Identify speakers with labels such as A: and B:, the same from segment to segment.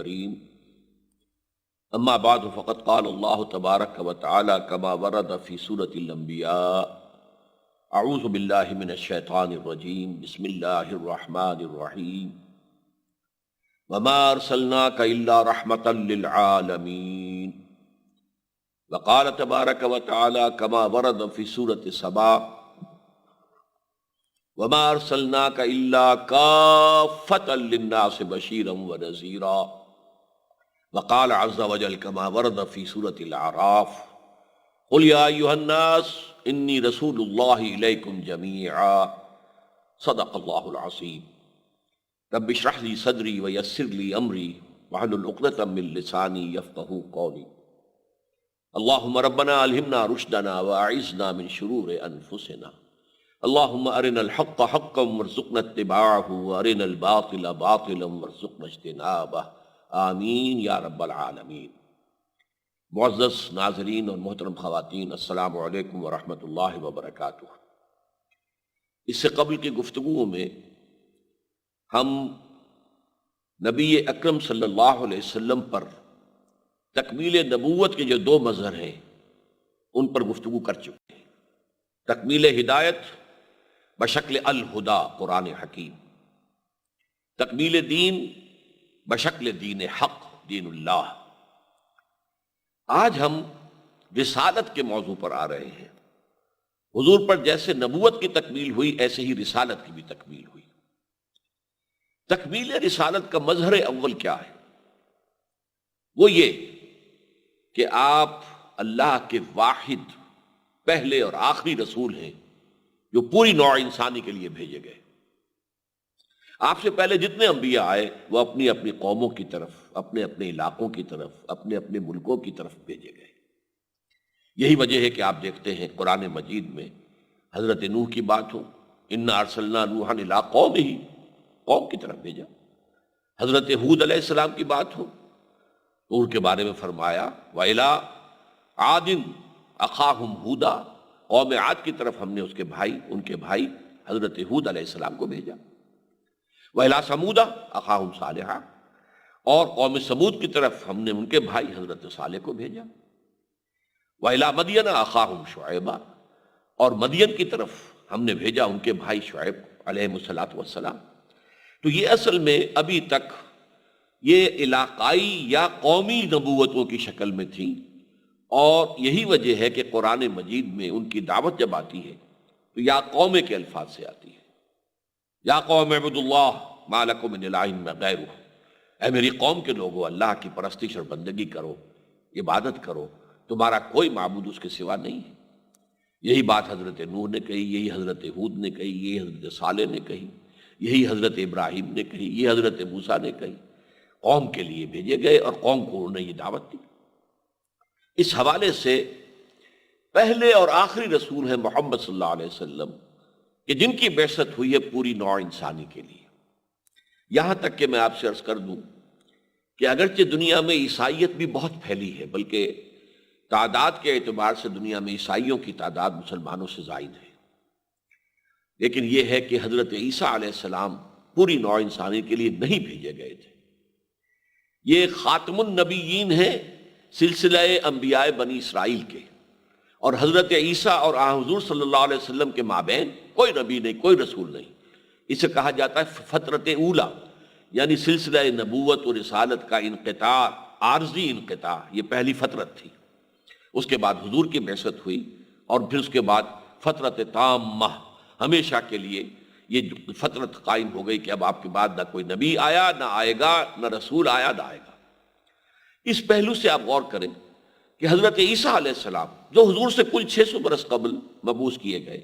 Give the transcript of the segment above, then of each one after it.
A: الكريم اما بعد فقد قال الله تبارك وتعالى كما ورد في سورة الانبیاء اعوذ باللہ من الشیطان الرجیم بسم اللہ الرحمن الرحیم وما ارسلناك الا رحمة للعالمین وقال تبارك وتعالى كما ورد في سورة سبا وما ارسلناك الا كافة للناس بشيرا ونذيرا وقال عز وجل كما ورد في سورة الاعراف قل يا ايها الناس اني رسول الله اليكم جميعا صدق الله العظيم رب اشرح لي صدري ويسر لي امري واحلل عقدة من لساني يفقهوا قولي اللهم ربنا الهمنا رشدنا واعذنا من شرور انفسنا اللهم ارنا الحق حقا وارزقنا اتباعه وارنا الباطل باطلا وارزقنا اجتنابه آمین یا رب العالمین۔ معزز ناظرین اور محترم خواتین، السلام علیکم ورحمۃ اللہ وبرکاتہ۔ اس سے قبل کی گفتگوؤں میں ہم نبی اکرم صلی اللہ علیہ وسلم پر تکمیل نبوت کے جو دو مظہر ہیں ان پر گفتگو کر چکے ہیں۔ تکمیل ہدایت بشکل الہدا قرآن حکیم، تکمیل دین بشکل دین حق دین اللہ۔ آج ہم رسالت کے موضوع پر آ رہے ہیں۔ حضور پر جیسے نبوت کی تکمیل ہوئی ایسے ہی رسالت کی بھی تکمیل ہوئی۔ تکمیل رسالت کا مظہر اول کیا ہے؟ وہ یہ کہ آپ اللہ کے واحد پہلے اور آخری رسول ہیں جو پوری نوع انسانی کے لیے بھیجے گئے۔ آپ سے پہلے جتنے انبیاء آئے وہ اپنی اپنی قوموں کی طرف، اپنے اپنے علاقوں کی طرف، اپنے اپنے ملکوں کی طرف بھیجے گئے۔ یہی وجہ ہے کہ آپ دیکھتے ہیں قرآن مجید میں حضرت نوح کی بات ہو، انا ارسلنا نوحا الی قومہ، قوم کی طرف بھیجا۔ حضرت ہود علیہ السلام کی بات ہو تو ان کے بارے میں فرمایا وَإِلَىٰ عَادٍ أَخَاهُمْ هُودًا، قوم عاد کی طرف ہم نے اس کے بھائی، ان کے بھائی حضرت ہود علیہ السلام کو بھیجا۔ وَإِلَىٰ ثَمُودَ أَخَاهُمْ صَالِحًا، اور قوم سمود کی طرف ہم نے ان کے بھائی حضرت صالح کو بھیجا۔ وَإِلَىٰ مَدْيَنَ أَخَاهُمْ شُعَيْبًا، اور مدین کی طرف ہم نے بھیجا ان کے بھائی شعیب علیہ السلام۔ تو یہ اصل میں ابھی تک یہ علاقائی یا قومی نبوتوں کی شکل میں تھی، اور یہی وجہ ہے کہ قرآن مجید میں ان کی دعوت جب آتی ہے تو یا قوم کے الفاظ سے آتی ہے، یا قوم اعبدوا اللہ ما لکم من الہ غیرہ، اے میری قوم کے لوگوں اللہ کی پرستش اور بندگی کرو، عبادت کرو، تمہارا کوئی معبود اس کے سوا نہیں ہے۔ یہی بات حضرت نوح نے کہی، یہی حضرت ہود نے کہی، یہی حضرت صالح نے کہی، یہی حضرت ابراہیم نے کہی، یہ حضرت موسیٰ نے کہی۔ قوم کے لیے بھیجے گئے اور قوم کو انہوں نے یہ دعوت دی۔ اس حوالے سے پہلے اور آخری رسول ہیں محمد صلی اللہ علیہ وسلم کہ جن کی بعثت ہوئی ہے پوری نوع انسانی کے لیے۔ یہاں تک کہ میں آپ سے عرض کر دوں کہ اگرچہ دنیا میں عیسائیت بھی بہت پھیلی ہے، بلکہ تعداد کے اعتبار سے دنیا میں عیسائیوں کی تعداد مسلمانوں سے زائد ہے، لیکن یہ ہے کہ حضرت عیسیٰ علیہ السلام پوری نوع انسانی کے لیے نہیں بھیجے گئے تھے۔ یہ خاتم النبیین ہیں سلسلہ انبیاء بنی اسرائیل کے، اور حضرت عیسیٰ اور حضور صلی اللہ علیہ وسلم کے مابین کوئی نبی نہیں، کوئی رسول نہیں۔ اسے کہا جاتا ہے فترت اولا، یعنی سلسلہ نبوت و رسالت کا انقطاع، عارضی انقطاع، یہ پہلی فترت تھی۔ اس کے بعد حضور کی بعثت ہوئی، اور پھر اس کے بعد فترت تامہ، ہمیشہ کے لیے یہ فترت قائم ہو گئی کہ اب آپ کے بعد نہ کوئی نبی آیا، نہ آئے گا، نہ رسول آیا، نہ آئے گا۔ اس پہلو سے آپ غور کریں کہ حضرت عیسیٰ علیہ السلام جو حضور سے کل 600 برس قبل مبعوث کیے گئے،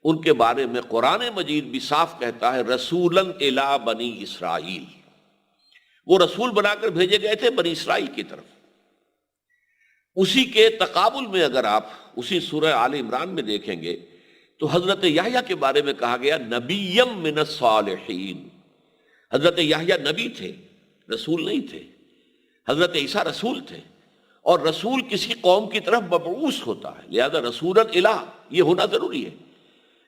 A: ان کے بارے میں قرآن مجید بھی صاف کہتا ہے رسولاً الی بنی اسرائیل، وہ رسول بنا کر بھیجے گئے تھے بنی اسرائیل کی طرف۔ اسی کے تقابل میں اگر آپ اسی سورہ آل عمران میں دیکھیں گے تو حضرت یحییٰ کے بارے میں کہا گیا نبیم من الصالحین، حضرت یحییٰ نبی تھے، رسول نہیں تھے۔ حضرت عیسیٰ رسول تھے، اور رسول کسی قوم کی طرف مبعوث ہوتا ہے، لہذا رسولاً الی یہ ہونا ضروری ہے۔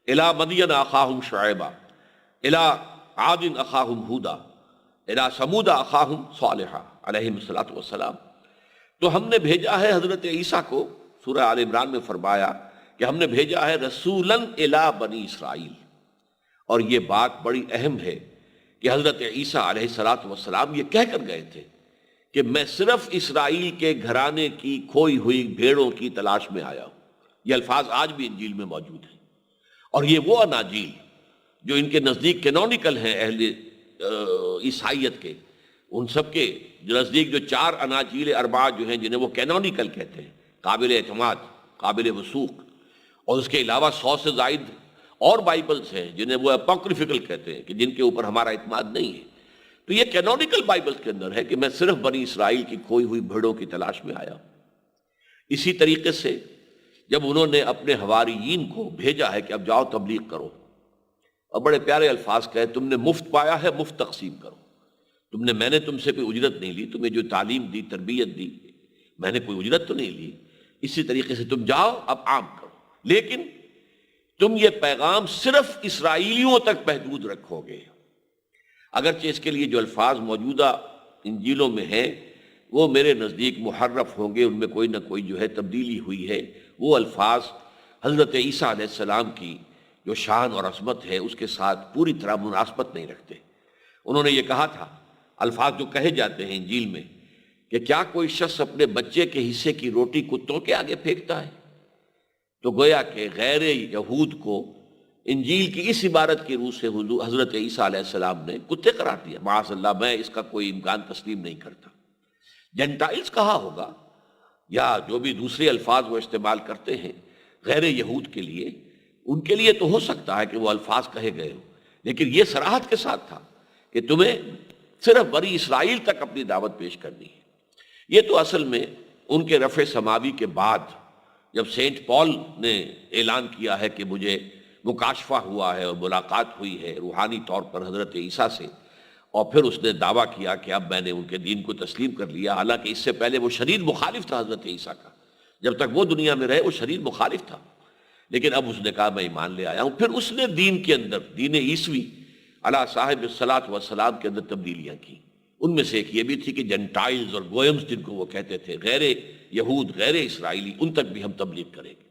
A: الی مدین اخاہم شعیبا، الی عاد اخاہم ہودا، الی ثمود اخاہم صالحا، علیہ الصلوۃ والسلام، تو ہم نے بھیجا ہے حضرت عیسیٰ کو، سورہ آل عمران میں فرمایا کہ ہم نے بھیجا ہے رسولاً الی بنی اسرائیل۔ اور یہ بات بڑی اہم ہے کہ حضرت عیسیٰ علیہ الصلوۃ والسلام یہ کہہ کر گئے تھے کہ میں صرف اسرائیل کے گھرانے کی کھوئی ہوئی بھیڑوں کی تلاش میں آیا ہوں۔ یہ الفاظ آج بھی انجیل میں موجود ہیں، اور یہ وہ اناجیل جو ان کے نزدیک کینونیکل ہیں، اہل عیسائیت کے، ان سب کے نزدیک جو 4 اناجیل اربعہ جو ہیں جنہیں وہ کینونیکل کہتے ہیں، قابل اعتماد، قابل وثوق، اور اس کے علاوہ 100 سے زائد اور بائبلز ہیں جنہیں وہ اپوکریفیکل کہتے ہیں کہ جن کے اوپر ہمارا اعتماد نہیں ہے۔ تو یہ کینونیکل بائبلز کے اندر ہے کہ میں صرف بنی اسرائیل کی کھوئی ہوئی بھیڑوں کی تلاش میں آیا ہوں۔ اسی طریقے سے جب انہوں نے اپنے حواریین کو بھیجا ہے کہ اب جاؤ تبلیغ کرو، اور بڑے پیارے الفاظ کہے، تم نے مفت پایا ہے مفت تقسیم کرو، میں نے تم سے کوئی اجرت نہیں لی، تمہیں جو تعلیم دی، تربیت دی، میں نے کوئی اجرت تو نہیں لی، اسی طریقے سے تم جاؤ اب عام کرو، لیکن تم یہ پیغام صرف اسرائیلیوں تک محدود رکھو گے۔ اگرچہ اس کے لیے جو الفاظ موجودہ انجیلوں میں ہیں وہ میرے نزدیک محرف ہوں گے، ان میں کوئی نہ کوئی جو ہے تبدیلی ہوئی ہے، وہ الفاظ حضرت عیسیٰ علیہ السلام کی جو شان اور عظمت ہے اس کے ساتھ پوری طرح مناسبت نہیں رکھتے۔ انہوں نے یہ کہا تھا، الفاظ جو کہے جاتے ہیں انجیل میں، کہ کیا کوئی شخص اپنے بچے کے حصے کی روٹی کتوں کے آگے پھینکتا ہے؟ تو گویا کہ غیر یہود کو انجیل کی اس عبارت کی روح سے حضرت عیسیٰ علیہ السلام نے کتے قرار دیا۔ معاذ اللہ، میں اس کا کوئی امکان تسلیم نہیں کرتا۔ جنٹائلز کہا ہوگا، یا جو بھی دوسرے الفاظ وہ استعمال کرتے ہیں غیر یہود کے لیے، ان کے لیے تو ہو سکتا ہے کہ وہ الفاظ کہے گئے ہوں، لیکن یہ صراحت کے ساتھ تھا کہ تمہیں صرف بنی اسرائیل تک اپنی دعوت پیش کرنی ہے۔ یہ تو اصل میں ان کے رفع سماوی کے بعد جب سینٹ پال نے اعلان کیا ہے کہ مجھے مکاشفہ ہوا ہے اور ملاقات ہوئی ہے روحانی طور پر حضرت عیسیٰ سے، اور پھر اس نے دعویٰ کیا کہ اب میں نے ان کے دین کو تسلیم کر لیا، حالانکہ اس سے پہلے وہ شدید مخالف تھا حضرت عیسیٰ کا، جب تک وہ دنیا میں رہے وہ شدید مخالف تھا، لیکن اب اس نے کہا میں ایمان لے آیا ہوں۔ پھر اس نے دین کے اندر، دین عیسوی علی صاحب الصلاۃ والسلام کے اندر تبدیلیاں کی۔ ان میں سے ایک یہ بھی تھی کہ جنٹائلز اور گوئمز جن کو وہ کہتے تھے، غیر یہود، غیر اسرائیلی، ان تک بھی ہم تبلیغ کریں گے۔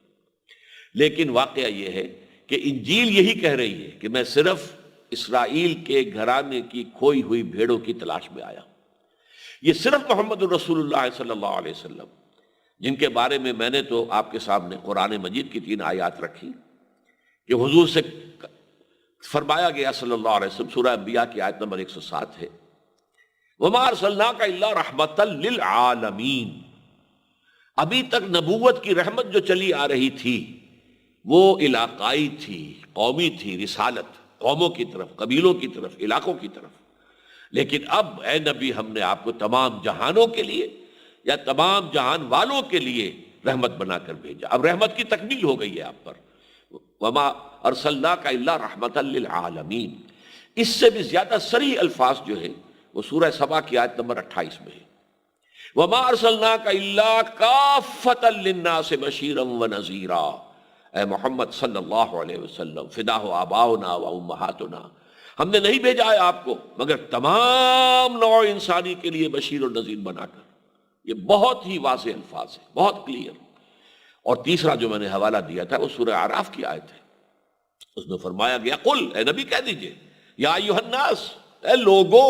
A: لیکن واقعہ یہ ہے کہ انجیل یہی کہہ رہی ہے کہ میں صرف اسرائیل کے گھرانے کی کھوئی ہوئی بھیڑوں کی تلاش میں آیا ہوں۔ یہ صرف محمد الرسول اللہ صلی اللہ علیہ وسلم، جن کے بارے میں نے تو آپ کے سامنے قرآن مجید کی 3 آیات رکھی کہ حضور سے فرمایا گیا صلی اللہ علیہ وسلم، سورہ انبیاء کی آیت نمبر 107 ہے، وَمَا أَرْسَلْنَاكَ إِلَّا رَحْمَةً لِّلْعَالَمِينَ۔ ابھی تک نبوت کی رحمت جو چلی آ رہی تھی وہ علاقائی تھی، قومی تھی، رسالت قوموں کی طرف، قبیلوں کی طرف، علاقوں کی طرف، لیکن اب اے نبی ہم نے آپ کو تمام جہانوں کے لیے یا تمام جہان والوں کے لیے رحمت بنا کر بھیجا۔ اب رحمت کی تکمیل ہو گئی ہے آپ پر، وما ارسلناک الا رحمتا للعالمین۔ اس سے بھی زیادہ صریح الفاظ جو ہے وہ سورہ سبا کی آیت نمبر 28 میں ہے، وما ارسلناک الا کافتا للناس بشیرا ونذیرا۔ اے محمد صلی اللہ علیہ وسلم، فداہ آباؤنا و امہاتنا، ہم نے نہیں بھیجا ہے آپ کو مگر تمام نوع انسانی کے لیے بشیر و نذیر بنا کر۔ یہ بہت ہی واضح الفاظ ہیں، بہت کلیئر۔ اور تیسرا جو میں نے حوالہ دیا تھا وہ سورہ اعراف کی آیت ہے، اس میں فرمایا گیا قل، اے نبی کہہ دیجئے، یا ایھا الناس، اے لوگو،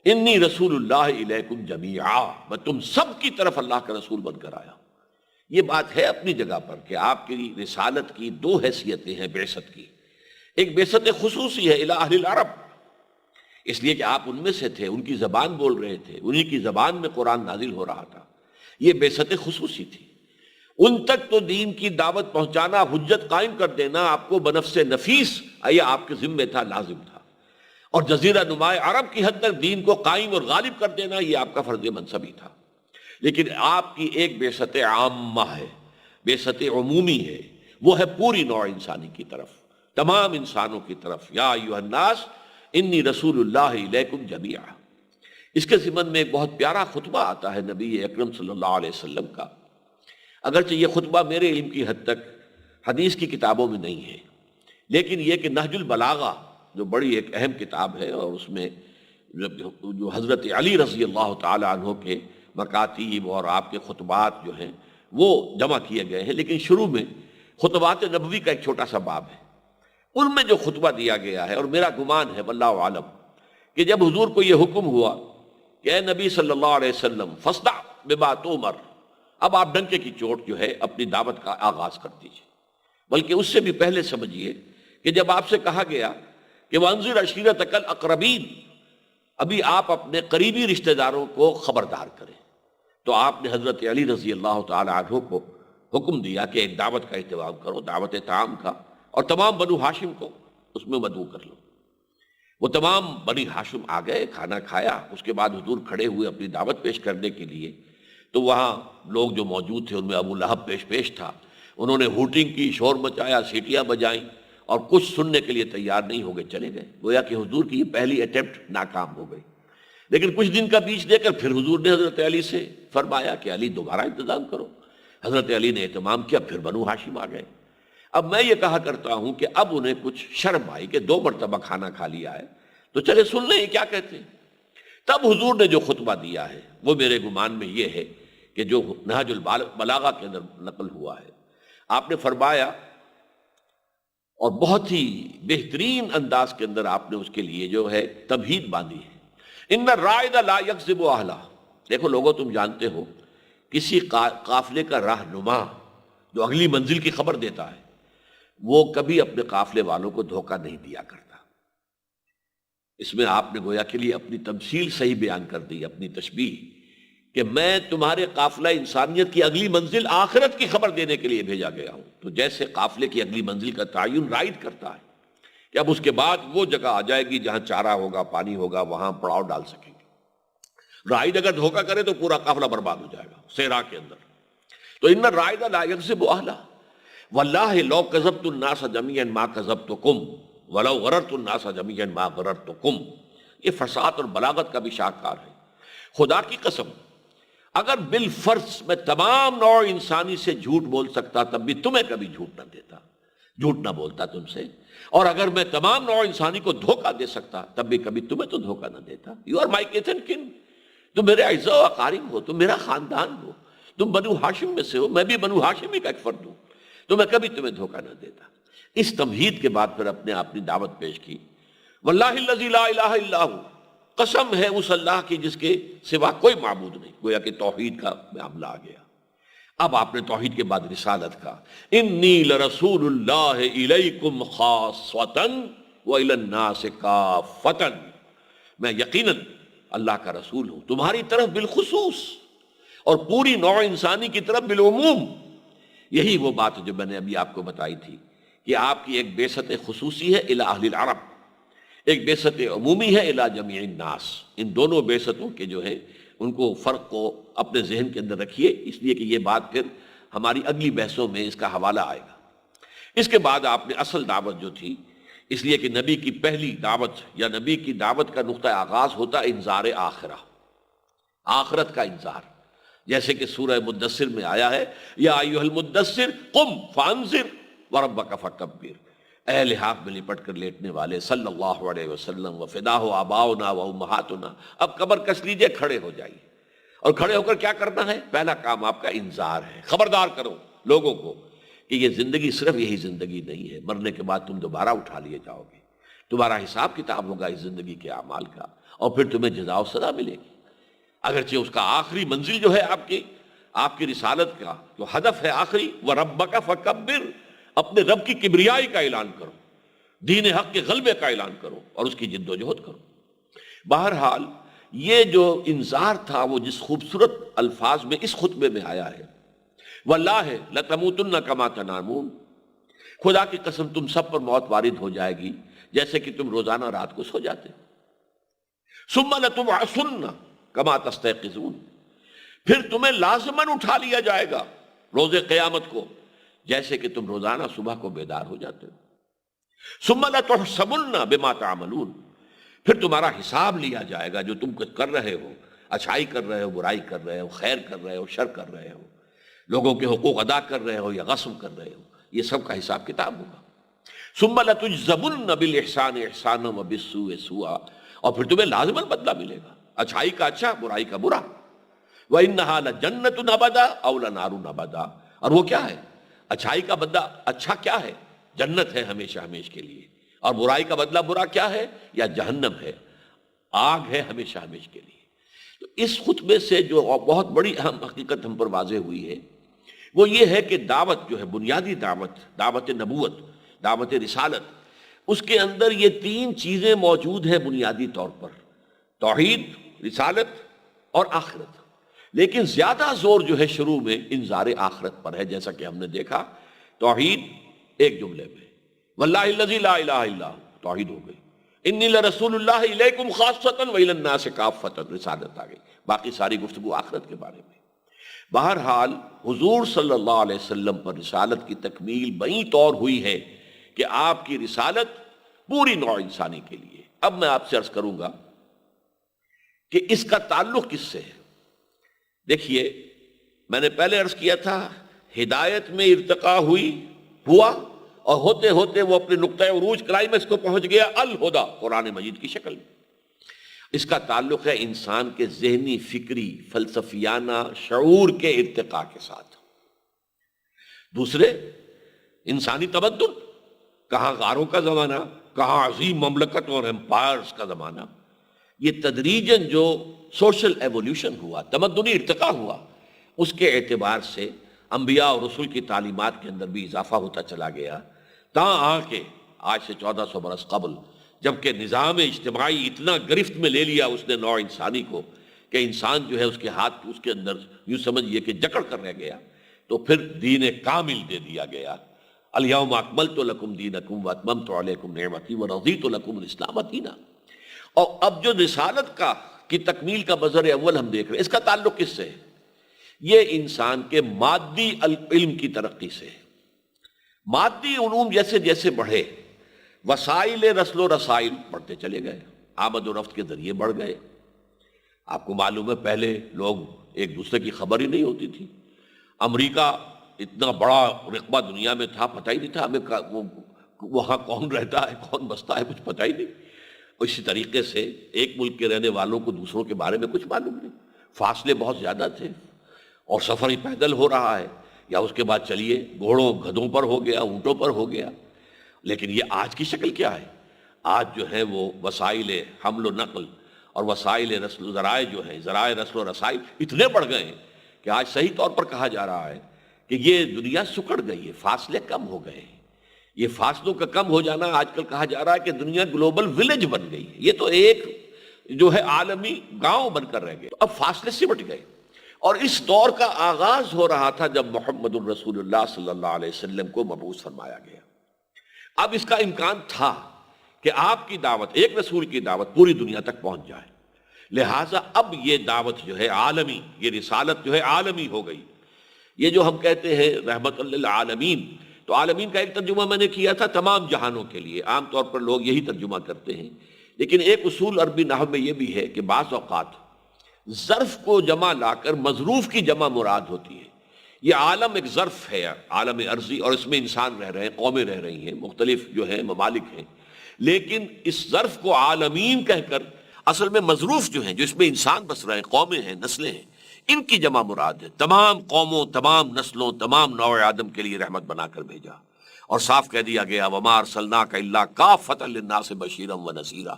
A: انی رسول اللہ الیکم جمیعا، میں تم سب کی طرف اللہ کا رسول بن کر آیا ہوں۔ یہ بات ہے اپنی جگہ پر کہ آپ کی رسالت کی 2 حیثیتیں ہیں بعثت کی۔ ایک بعثت خصوصی ہے الی اہل العرب، اس لیے کہ آپ ان میں سے تھے، ان کی زبان بول رہے تھے، انہی کی زبان میں قرآن نازل ہو رہا تھا، یہ بعثت خصوصی تھی۔ ان تک تو دین کی دعوت پہنچانا، حجت قائم کر دینا آپ کو بنفس نفیس یہ آپ کے ذمہ تھا، لازم تھا، اور جزیرہ نماء عرب کی حد تک دین کو قائم اور غالب کر دینا یہ آپ کا فرض منصبی تھا۔ لیکن آپ کی ایک بعثت عامہ ہے، بعثت عمومی ہے، وہ ہے پوری نوع انسانی کی طرف، تمام انسانوں کی طرف، یا ایھا الناس انی رسول اللہ الیکم جمیعا۔ اس کے ضمن میں ایک بہت پیارا خطبہ آتا ہے نبی اکرم صلی اللہ علیہ وسلم کا، اگرچہ یہ خطبہ میرے علم کی حد تک حدیث کی کتابوں میں نہیں ہے، لیکن یہ کہ نہج البلاغہ جو بڑی ایک اہم کتاب ہے اور اس میں جو حضرت علی رضی اللہ تعالی عنہ کے مکاتیب اور آپ کے خطبات جو ہیں وہ جمع کیے گئے ہیں، لیکن شروع میں خطبات نبوی کا ایک چھوٹا سا باب ہے، ان میں جو خطبہ دیا گیا ہے، اور میرا گمان ہے واللہ عالم کہ جب حضور کو یہ حکم ہوا کہ اے نبی صلی اللہ علیہ وسلم فاصدع بما تؤمر، اب آپ ڈنکے کی چوٹ جو ہے اپنی دعوت کا آغاز کر دیجیے، بلکہ اس سے بھی پہلے سمجھیے کہ جب آپ سے کہا گیا کہ وانذر عشیرتک الاقربین، ابھی آپ اپنے قریبی رشتہ داروں کو خبردار کریں، تو آپ نے حضرت علی رضی اللہ تعالی عنہ کو حکم دیا کہ ایک دعوت کا اہتمام کرو، دعوت طعام کا، اور تمام بنو ہاشم کو اس میں مدعو کر لو۔ وہ تمام بنی ہاشم آ گئے، کھانا کھایا، اس کے بعد حضور کھڑے ہوئے اپنی دعوت پیش کرنے کے لیے، تو وہاں لوگ جو موجود تھے ان میں ابو لہب پیش تھا، انہوں نے ہوٹنگ کی، شور مچایا، سیٹیاں بجائیں، اور کچھ سننے کے لیے تیار نہیں ہو گئے، چلے گئے، گویا کہ حضور کی یہ پہلی اٹیمپٹ ناکام ہو گئی۔ لیکن کچھ دن کا بیچ دے کر پھر حضور نے حضرت علی سے فرمایا کہ علی دوبارہ انتظام کرو، حضرت علی نے اہتمام کیا، پھر بنو ہاشم آ گئے۔ اب میں یہ کہا کرتا ہوں کہ اب انہیں کچھ شرم آئی کہ 2 مرتبہ کھانا کھا لیا ہے، تو چلے سن لیں یہ کیا کہتے ہیں۔ تب حضور نے جو خطبہ دیا ہے وہ میرے گمان میں یہ ہے کہ جو نہج البلاغہ کے اندر نقل ہوا ہے، آپ نے فرمایا، اور بہت ہی بہترین انداز کے اندر آپ نے اس کے لیے جو ہے تمہید باندھی ہے، ان الرائد لا یکذب اہلہ۔ دیکھو لوگوں، تم جانتے ہو کسی قافلے کا رہنما جو اگلی منزل کی خبر دیتا ہے وہ کبھی اپنے قافلے والوں کو دھوکہ نہیں دیا کرتا۔ اس میں آپ نے گویا کے لیے اپنی تمثیل صحیح بیان کر دی، اپنی تشبیہ، کہ میں تمہارے قافلہ انسانیت کی اگلی منزل آخرت کی خبر دینے کے لیے بھیجا گیا ہوں۔ تو جیسے قافلے کی اگلی منزل کا تعین رائد کرتا ہے کہ اب اس کے بعد وہ جگہ آ جائے گی جہاں چارہ ہوگا، پانی ہوگا، وہاں پڑاؤ ڈال سکیں گے۔ رائد اگر دھوکہ کرے تو پورا قافلہ برباد ہو جائے گا صحرا کے اندر۔ تو ان الرائد لا یکذب اہلہ واللہ لو کذبت الناس جميعا ما کذبتکم ولو غررت الناس جميعا ما غررتکم۔ یہ فصاحت اور بلاغت کا بھی شاہکار ہے۔ خدا کی قسم، اگر بالفرض میں تمام نوع انسانی سے جھوٹ بول سکتا تب بھی تمہیں کبھی جھوٹ نہ دیتا، جھوٹ نہ بولتا تم سے، اور اگر میں تمام نوع انسانی کو دھوکہ دے سکتا تب بھی کبھی تمہیں تو دھوکہ نہ دیتا۔ You are my kith and kin, تم میرے اعزا و اقارب ہو، تم میرا خاندان ہو، تم بنو ہاشم میں سے ہو، میں بھی بنو ہاشمی کا ایک فرد ہوں، تو میں کبھی تمہیں دھوکہ نہ دیتا۔ اس تمہید کے بعد پھر اپنی دعوت پیش کی، واللہ الذی لا الہ الا ہو، قسم ہے اس اللہ کی جس کے سوا کوئی معبود نہیں۔ گویا کہ توحید کا معاملہ آ گیا۔ اب آپ نے توحید کے بعد رسالت کا، انی لرسول اللہ الیکم خاصۃ والی الناس کافۃ، میں یقیناً اللہ کا رسول ہوں تمہاری طرف بالخصوص اور پوری نوع انسانی کی طرف بالعموم۔ یہی وہ بات جو میں نے ابھی آپ کو بتائی تھی کہ آپ کی ایک بعثت خصوصی ہے الی اہل العرب، ایک بعثت عمومی ہے الی جمیع الناس۔ ان دونوں بعثتوں کے جو ہے ان کو فرق کو اپنے ذہن کے اندر رکھیے، اس لیے کہ یہ بات پھر ہماری اگلی بحثوں میں اس کا حوالہ آئے گا۔ اس کے بعد آپ نے اصل دعوت جو تھی، اس لیے کہ نبی کی پہلی دعوت یا نبی کی دعوت کا نقطہ آغاز ہوتا ہے انذار آخرہ، آخرت کا انذار، جیسے کہ سورہ مدثر میں آیا ہے، یا ایھا المدثر قم فانذر وربک فکبر، اے لحاف میں لپٹ کر لیٹنے والے صلی اللہ علیہ وسلم، وفداہ آباؤنا و امہاتنا، اب کمر کس لیجئے، کھڑے ہو جائیے، اور کھڑے ہو کر کیا کرنا ہے؟ پہلا کام آپ کا انذار ہے، خبردار کرو لوگوں کو کہ یہ زندگی صرف یہی زندگی نہیں ہے، مرنے کے بعد تم دوبارہ اٹھا لیے جاؤ گے، تمہارا حساب کتاب ہوگا اس زندگی کے اعمال کا، اور پھر تمہیں جزا و سزا ملے گی۔ اگرچہ اس کا آخری منزل جو ہے آپ کی رسالت کا جو ہدف ہے آخری، وَرَبَّكَ فَكَبِّرْ، اپنے رب کی کبریائی کا اعلان کرو، دین حق کے غلبے کا اعلان کرو، اور اس کی جد و جہد کرو۔ بہرحال یہ جو انذار تھا وہ جس خوبصورت الفاظ میں اس خطبے میں آیا ہے، واللہ لتموتن کما تنامون، خدا کی قسم تم سب پر موت وارد ہو جائے گی جیسے کہ تم روزانہ رات کو سو جاتے ہو، ثم لتبعثن کما تستيقظون، پھر تمہیں لازماً اٹھا لیا جائے گا روز قیامت کو جیسے کہ تم روزانہ صبح کو بیدار ہو جاتے ہو، ثم لتحسبن بما تعملون، پھر تمہارا حساب لیا جائے گا جو تم کچھ کر رہے ہو، اچھائی کر رہے ہو، برائی کر رہے ہو، خیر کر رہے ہو، شر کر رہے ہو، لوگوں کے حقوق ادا کر رہے ہو یا غصب کر رہے ہو، یہ سب کا حساب کتاب ہوگا۔ ثم لتجزبن بالاحسان احسانا وبالسوء سوءا، اور پھر تمہیں لازماً بدلہ ملے گا، اچھائی کا اچھا، برائی کا برا۔ وَإِنَّهَا لَجَنَّةٌ أَبَدًا أَوْ لَنَارٌ أَبَدًا، اور وہ کیا ہے؟ اچھائی کا بدلہ اچھا کیا ہے؟ جنت ہے ہمیشہ ہمیش کے لیے، اور برائی کا بدلہ برا کیا ہے؟ یا جہنم ہے، آگ ہے ہمیشہ ہمیش کے لیے۔ تو اس خطبے سے جو بہت بڑی اہم حقیقت ہم پر واضح ہوئی ہے وہ یہ ہے کہ دعوت جو ہے، بنیادی دعوت، دعوت نبوت، دعوت رسالت، اس کے اندر یہ تین چیزیں موجود ہیں بنیادی طور پر: توحید، رسالت اور آخرت۔ لیکن زیادہ زور جو ہے شروع میں انذار آخرت پر ہے، جیسا کہ ہم نے دیکھا۔ توحید ایک جملے میں، واللہ الذی لا الہ الا ہو، توحید ہو گئی، انی لرسول اللہ الیکم خاصۃ والی الناس کافۃ، رسالت آ گئی، باقی ساری گفتگو آخرت کے بارے میں۔ بہرحال حضور صلی اللہ علیہ وسلم پر رسالت کی تکمیل بئی طور ہوئی ہے کہ آپ کی رسالت پوری نوع انسانی کے لیے۔ اب میں آپ سے عرض کروں گا کہ اس کا تعلق کس سے ہے۔ دیکھیے، میں نے پہلے عرض کیا تھا، ہدایت میں ارتقا ہوا، اور ہوتے ہوتے وہ اپنے نقطۂ عروج کلائمیکس کو پہنچ گیا، الہدیٰ، قرآن مجید کی شکل میں۔ اس کا تعلق ہے انسان کے ذہنی، فکری، فلسفیانہ شعور کے ارتقاء کے ساتھ۔ دوسرے، انسانی تمدن، کہاں غاروں کا زمانہ، کہاں عظیم مملکت اور امپائرز کا زمانہ، یہ تدریجاً جو سوشل ایولیوشن ہوا، تمدنی ارتقاء ہوا، اس کے اعتبار سے انبیاء اور رسول کی تعلیمات کے اندر بھی اضافہ ہوتا چلا گیا، تاں آ کے آج سے 1400 برس قبل جبکہ نظام اجتماعی اتنا گرفت میں لے لیا اس نے نوع انسانی کو کہ انسان جو ہے اس کے ہاتھ اس کے اندر یوں سمجھئے کہ جکڑ کر رہ گیا، تو پھر دین کامل دے دیا گیا۔ الیوم اکملت لکم دینکم واتممت علیکم نعمتی ورضیت لکم الاسلام دینا۔ اور اب جو رسالت کی تکمیل کا بذر اول ہم دیکھ رہے ہیں، اس کا تعلق کس سے ہے؟ یہ انسان کے مادی علم کی ترقی سے ہے۔ مادی علوم جیسے جیسے بڑھے، وسائل رسل و رسائل بڑھتے چلے گئے، آمد و رفت کے ذریعے بڑھ گئے۔ آپ کو معلوم ہے پہلے لوگ ایک دوسرے کی خبر ہی نہیں ہوتی تھی۔ امریکہ اتنا بڑا رقبہ دنیا میں تھا، پتہ ہی نہیں تھا ہمیں وہاں کون رہتا ہے، کون بستا ہے، کچھ پتہ ہی نہیں۔ اسی طریقے سے ایک ملک کے رہنے والوں کو دوسروں کے بارے میں کچھ معلوم نہیں، فاصلے بہت زیادہ تھے، اور سفر ہی پیدل ہو رہا ہے، یا اس کے بعد چلیے گھوڑوں گدھوں پر ہو گیا، اونٹوں پر ہو گیا۔ لیکن یہ آج کی شکل کیا ہے؟ آج جو ہے وہ وسائل حمل و نقل اور وسائل رسل ذرائع جو ہیں، ذرائع رسل و رسائل اتنے بڑھ گئے ہیں کہ آج صحیح طور پر کہا جا رہا ہے کہ یہ دنیا سکڑ گئی ہے، فاصلے کم ہو گئے ہیں۔ یہ فاصلوں کا کم ہو جانا آج کل کہا جا رہا ہے کہ دنیا گلوبل ولیج بن گئی ہے، یہ تو ایک جو ہے عالمی گاؤں بن کر رہ گئے، اب فاصلے سمٹ گئے۔ اور اس دور کا آغاز ہو رہا تھا جب محمد الرسول اللہ صلی اللہ علیہ وسلم کو مبعوث فرمایا گیا۔ اب اس کا امکان تھا کہ آپ کی دعوت، ایک رسول کی دعوت پوری دنیا تک پہنچ جائے، لہٰذا اب یہ دعوت جو ہے عالمی، یہ رسالت جو ہے عالمی ہو گئی۔ یہ جو ہم کہتے ہیں رحمت للعالمین، تو عالمین کا ایک ترجمہ میں نے کیا تھا تمام جہانوں کے لیے، عام طور پر لوگ یہی ترجمہ کرتے ہیں، لیکن ایک اصول عربی نحو میں یہ بھی ہے کہ بعض اوقات ظرف کو جمع لا کر مظروف کی جمع مراد ہوتی ہے۔ یہ عالم ایک ظرف ہے، عالم ارضی، اور اس میں انسان رہ رہے ہیں، قومیں رہ رہی ہیں، مختلف جو ہے ممالک ہیں، لیکن اس ظرف کو عالمین کہہ کر اصل میں مظروف جو ہیں، جو اس میں انسان بس رہے ہیں، قومیں ہیں، نسلیں ہیں، ان کی جمع مراد ہے۔ تمام قوموں، تمام نسلوں، تمام نوع آدم کے لیے رحمت بنا کر بھیجا، اور صاف کہہ دیا گیا وَمَا أَرْسَلْنَاكَ إِلَّا كَافَّةً لِلنَّاسِ بَشِيرًا وَنَذِيرًا۔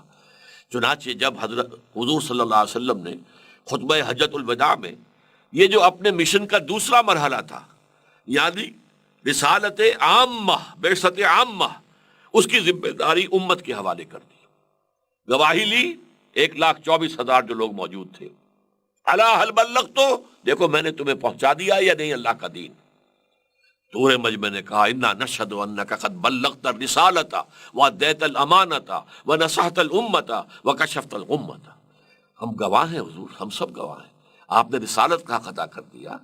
A: چنانچہ جب حضرت حضور صلی اللہ علیہ وسلم نے خطبہ حجۃ الوداع میں یہ جو اپنے مشن کا دوسرا مرحلہ تھا، یعنی رسالت عامہ، بعثت عامہ، اس کی ذمہ داری امت کے حوالے کر دی، گواہی لی 1,24,000 جو لوگ موجود تھے، الا هل بلغت، دیکھو میں نے تمہیں پہنچا دیا یا نہیں اللہ کا دین۔ سورہ مجمع نے کہا انا نشہد انک قد بلغت الرسالۃ وادیت الامانۃ ونصحت الامۃ وکشفت الغمۃ۔ ہم گواہ ہیں حضور، ہم سب گواہ ہیں، آپ نے رسالت کا حق ادا کر دیا،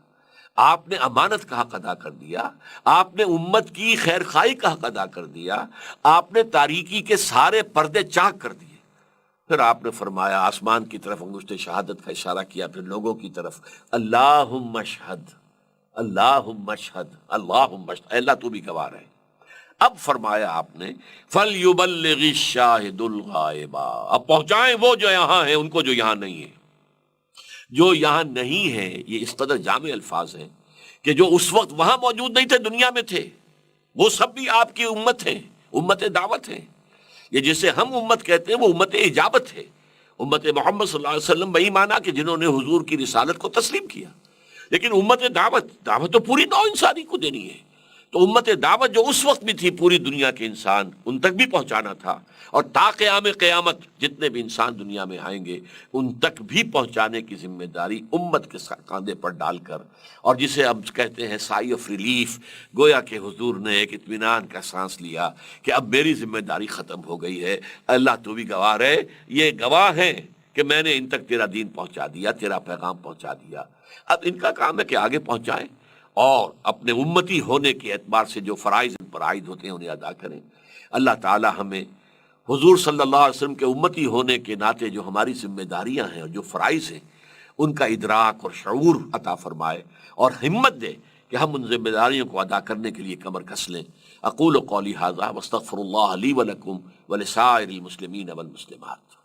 A: آپ نے امانت کا حق ادا کر دیا، آپ نے امت کی خیر خواہی کا حق ادا کر دیا، آپ نے تاریکی کے سارے پردے چاک کر دیے۔ پھر آپ نے فرمایا، آسمان کی طرف انگشت شہادت کا اشارہ کیا، پھر لوگوں کی طرف، اللہم اشہد، اللہم اشہد، اللہم اشہد، اے اللہ تو بھی گواہ رہے۔ اب فرمایا آپ نے فَلْيُبَلِّغِ الشَّاهِدُ الْغَائِبَ، اب پہنچائیں وہ جو یہاں ہیں ان کو جو یہاں نہیں ہے۔ جو یہاں نہیں ہے یہ اس قدر جامع الفاظ ہیں کہ جو اس وقت وہاں موجود نہیں تھے دنیا میں تھے، وہ سب بھی آپ کی امت ہیں، امت دعوت ہیں۔ یہ جسے ہم امت کہتے ہیں وہ امت اجابت ہے، امت محمد صلی اللہ علیہ وسلم وہی مانا کہ جنہوں نے حضور کی رسالت کو تسلیم کیا، لیکن امت دعوت تو پوری نوع انسانی کو دینی ہے۔ تو امت دعوت جو اس وقت بھی تھی پوری دنیا کے انسان ان تک بھی پہنچانا تھا، اور تا قیام قیامت جتنے بھی انسان دنیا میں آئیں گے ان تک بھی پہنچانے کی ذمہ داری امت کے کاندھے پر ڈال کر، اور جسے اب کہتے ہیں سائی آف ریلیف، گویا کہ حضور نے ایک اطمینان کا سانس لیا کہ اب میری ذمہ داری ختم ہو گئی ہے، اللہ تو بھی گواہ ہے، یہ گواہ ہیں کہ میں نے ان تک تیرا دین پہنچا دیا، تیرا پیغام پہنچا دیا۔ اب ان کا کام ہے کہ آگے پہنچائیں اور اپنے امتی ہونے کے اعتبار سے جو فرائض ان پر عائد ہوتے ہیں انہیں ادا کریں۔ اللہ تعالی ہمیں حضور صلی اللہ علیہ وسلم کے امتی ہونے کے ناطے جو ہماری ذمہ داریاں ہیں اور جو فرائض ہیں ان کا ادراک اور شعور عطا فرمائے، اور ہمت دے کہ ہم ان ذمہ داریوں کو ادا کرنے کے لیے کمر کس لیں۔ اقول قولی ھذا واستغفر اللہ لی ولکم ولسائر المسلمین والمسلمات۔